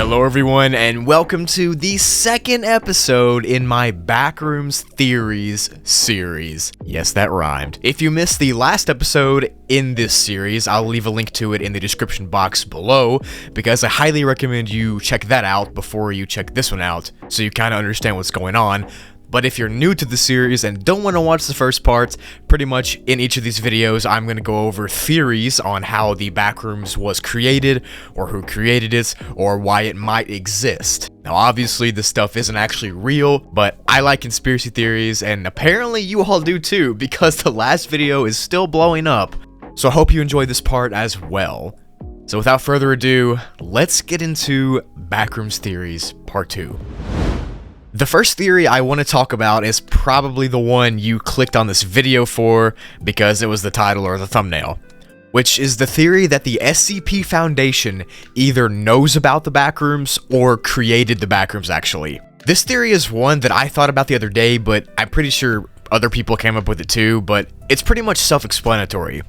Hello everyone, and welcome to the second episode in my Backrooms Theories series. Yes, that rhymed. If you missed the last episode in this series, I'll leave a link to it in the description box below, because I highly recommend you check that out before you check this one out, so you kind of understand what's going on. But if you're new to the series and don't want to watch the first part, pretty much in each of these videos, I'm going to go over theories on how the Backrooms was created, or who created it, or why it might exist. Now, obviously, this stuff isn't actually real, but I like conspiracy theories, and apparently you all do too, because the last video is still blowing up. So I hope you enjoy this part as well. So without further ado, let's get into Backrooms Theories Part 2. The first theory I want to talk about is probably the one you clicked on this video for because it was the title or the thumbnail, which is the theory that the SCP Foundation either knows about the Backrooms or created the Backrooms actually. This theory is one that I thought about the other day, but I'm pretty sure other people came up with it too, but it's pretty much self-explanatory.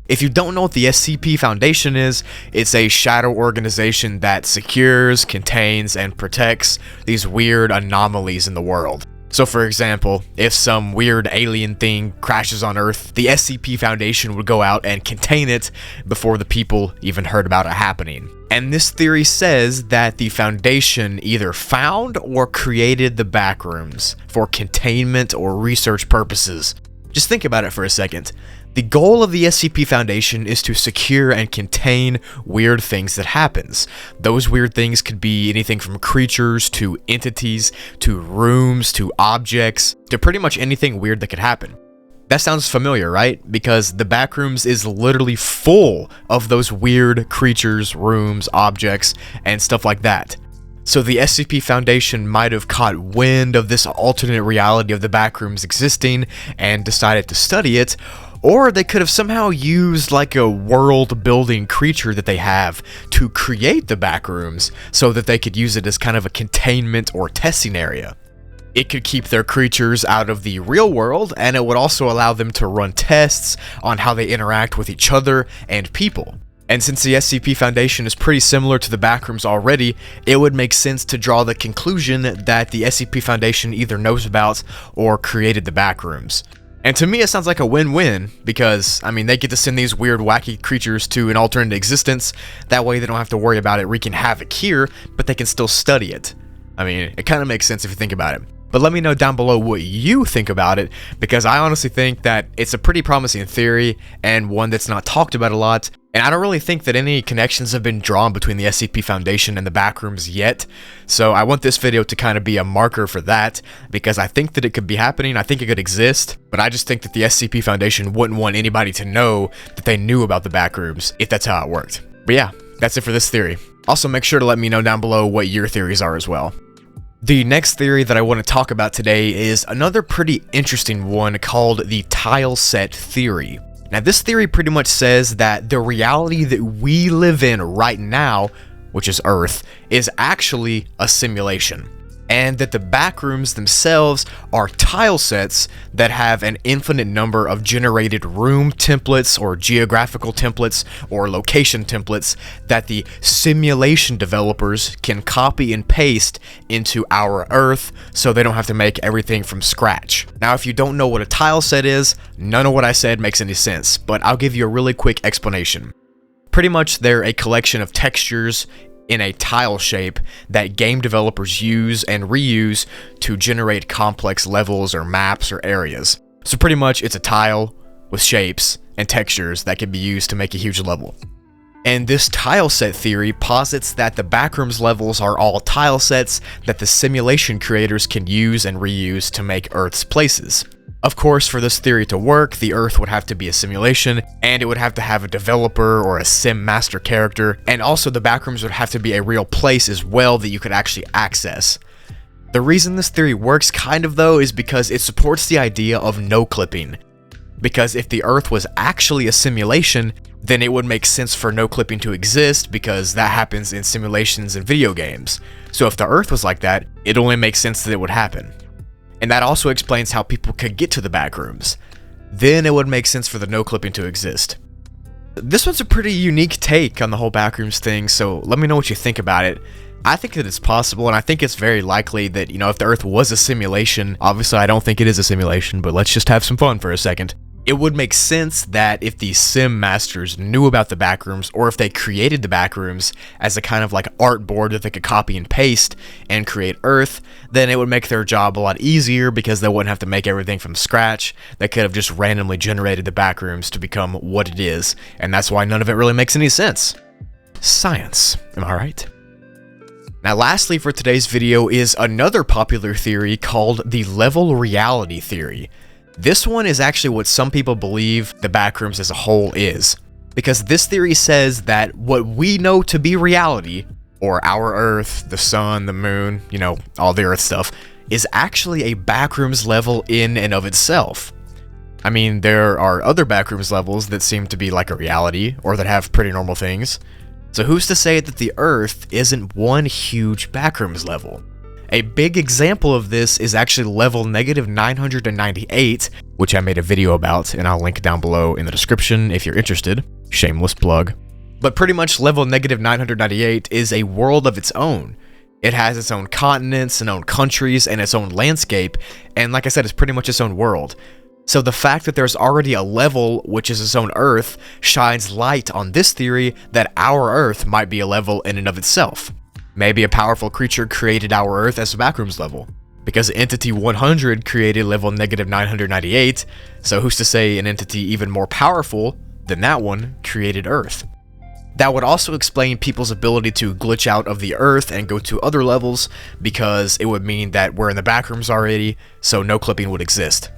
If you don't know what the SCP Foundation is, it's a shadow organization that secures, contains, and protects these weird anomalies in the world. So for example, if some weird alien thing crashes on Earth, the SCP Foundation would go out and contain it before the people even heard about it happening. And this theory says that the Foundation either found or created the Backrooms for containment or research purposes. Just think about it for a second. The goal of the SCP Foundation is to secure and contain weird things that happens. Those weird things could be anything from creatures, to entities, to rooms, to objects, to pretty much anything weird that could happen. That sounds familiar, right? Because the Backrooms is literally full of those weird creatures, rooms, objects, and stuff like that. So the SCP Foundation might have caught wind of this alternate reality of the Backrooms existing and decided to study it, or they could have somehow used like a world-building creature that they have to create the Backrooms so that they could use it as kind of a containment or testing area. It could keep their creatures out of the real world, and it would also allow them to run tests on how they interact with each other and people. And since the SCP Foundation is pretty similar to the Backrooms already, it would make sense to draw the conclusion that the SCP Foundation either knows about or created the Backrooms. And to me, it sounds like a win-win, because, I mean, they get to send these weird, wacky creatures to an alternate existence. That way they don't have to worry about it wreaking havoc here, but they can still study it. I mean, it kind of makes sense if you think about it. But let me know down below what you think about it, because I honestly think that it's a pretty promising theory, and one that's not talked about a lot. And I don't really think that any connections have been drawn between the SCP Foundation and the Backrooms yet, so I want this video to kind of be a marker for that, because I think that it could be happening, I think it could exist, but I just think that the SCP Foundation wouldn't want anybody to know that they knew about the Backrooms, if that's how it worked. But yeah, that's it for this theory. Also, make sure to let me know down below what your theories are as well. The next theory that I want to talk about today is another pretty interesting one called the tile set theory. Now, this theory pretty much says that the reality that we live in right now, which is Earth, is actually a simulation, and that the Backrooms themselves are tile sets that have an infinite number of generated room templates or geographical templates or location templates that the simulation developers can copy and paste into our Earth so they don't have to make everything from scratch. Now, if you don't know what a tile set is, none of what I said makes any sense, but I'll give you a really quick explanation. Pretty much they're a collection of textures in a tile shape that game developers use and reuse to generate complex levels or maps or areas. So pretty much it's a tile with shapes and textures that can be used to make a huge level. And this tile set theory posits that the Backrooms levels are all tile sets that the simulation creators can use and reuse to make Earth's places. Of course, for this theory to work, the Earth would have to be a simulation, and it would have to have a developer or a sim master character, and also the Backrooms would have to be a real place as well that you could actually access. The reason this theory works kind of though is because it supports the idea of no clipping. Because if the Earth was actually a simulation, then it would make sense for no clipping to exist, because that happens in simulations and video games. So if the Earth was like that, it only makes sense that it would happen. And that also explains how people could get to the Backrooms. Then it would make sense for the no clipping to exist. This one's a pretty unique take on the whole Backrooms thing, so let me know what you think about it. I think that it's possible, and I think it's very likely that, if the Earth was a simulation, obviously I don't think it is a simulation, but let's just have some fun for a second. It would make sense that if the sim masters knew about the Backrooms, or if they created the Backrooms as a kind of like artboard that they could copy and paste and create Earth, then it would make their job a lot easier because they wouldn't have to make everything from scratch. They could have just randomly generated the Backrooms to become what it is, and that's why none of it really makes any sense. Science, am I right? Now lastly for today's video is another popular theory called the level reality theory. This one is actually what some people believe the Backrooms as a whole is, because this theory says that what we know to be reality, or our Earth, the sun, the moon, all the Earth stuff, is actually a Backrooms level in and of itself. I mean, there are other Backrooms levels that seem to be like a reality, or that have pretty normal things. So who's to say that the Earth isn't one huge Backrooms level? A big example of this is actually level -998, which I made a video about, and I'll link down below in the description if you're interested. Shameless plug. But pretty much level -998 is a world of its own. It has its own continents and own countries and its own landscape, and like I said, it's pretty much its own world. So the fact that there's already a level which is its own Earth shines light on this theory that our Earth might be a level in and of itself. Maybe a powerful creature created our Earth as a Backrooms level, because Entity 100 created level -998, so who's to say an entity even more powerful than that one created Earth? That would also explain people's ability to glitch out of the Earth and go to other levels, because it would mean that we're in the Backrooms already, so no clipping would exist.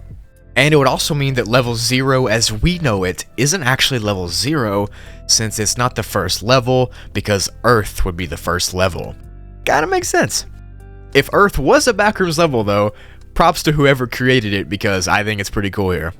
And it would also mean that level 0 as we know it isn't actually level 0, since it's not the first level, because Earth would be the first level. Kinda makes sense. If Earth was a Backrooms level though, props to whoever created it, because I think it's pretty cool here.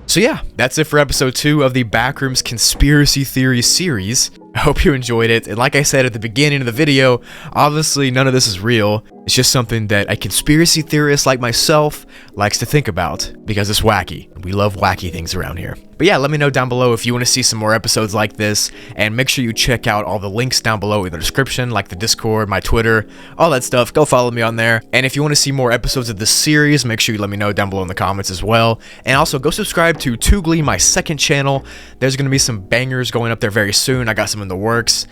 So yeah, that's it for episode 2 of the Backrooms Conspiracy Theory series. I hope you enjoyed it, and like I said at the beginning of the video, obviously none of this is real. It's just something that a conspiracy theorist like myself likes to think about, because it's wacky. We love wacky things around here. But yeah, let me know down below if you want to see some more episodes like this, and make sure you check out all the links down below in the description, like the Discord, my Twitter, all that stuff. Go follow me on there. And if you want to see more episodes of this series, make sure you let me know down below in the comments as well. And also go subscribe to Broogli, my second channel. There's going to be some bangers going up there very soon. I got some in the works.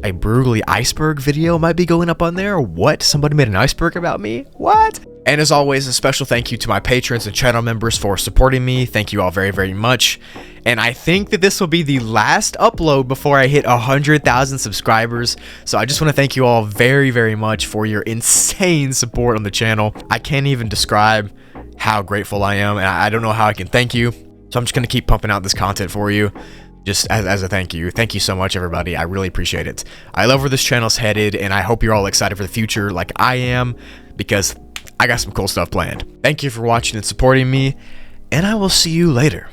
A Broogli iceberg video might be going up on there. What? Somebody made an iceberg about me? What? And as always, a special thank you to my patrons and channel members for supporting me. Thank you all very, very much. And I think that this will be the last upload before I hit 100,000 subscribers. So I just want to thank you all very, very much for your insane support on the channel. I can't even describe how grateful I am, and I don't know how I can thank you. So I'm just going to keep pumping out this content for you, just as a thank you. Thank you so much, everybody. I really appreciate it. I love where this channel's headed, and I hope you're all excited for the future like I am, because I got some cool stuff planned. Thank you for watching and supporting me, and I will see you later.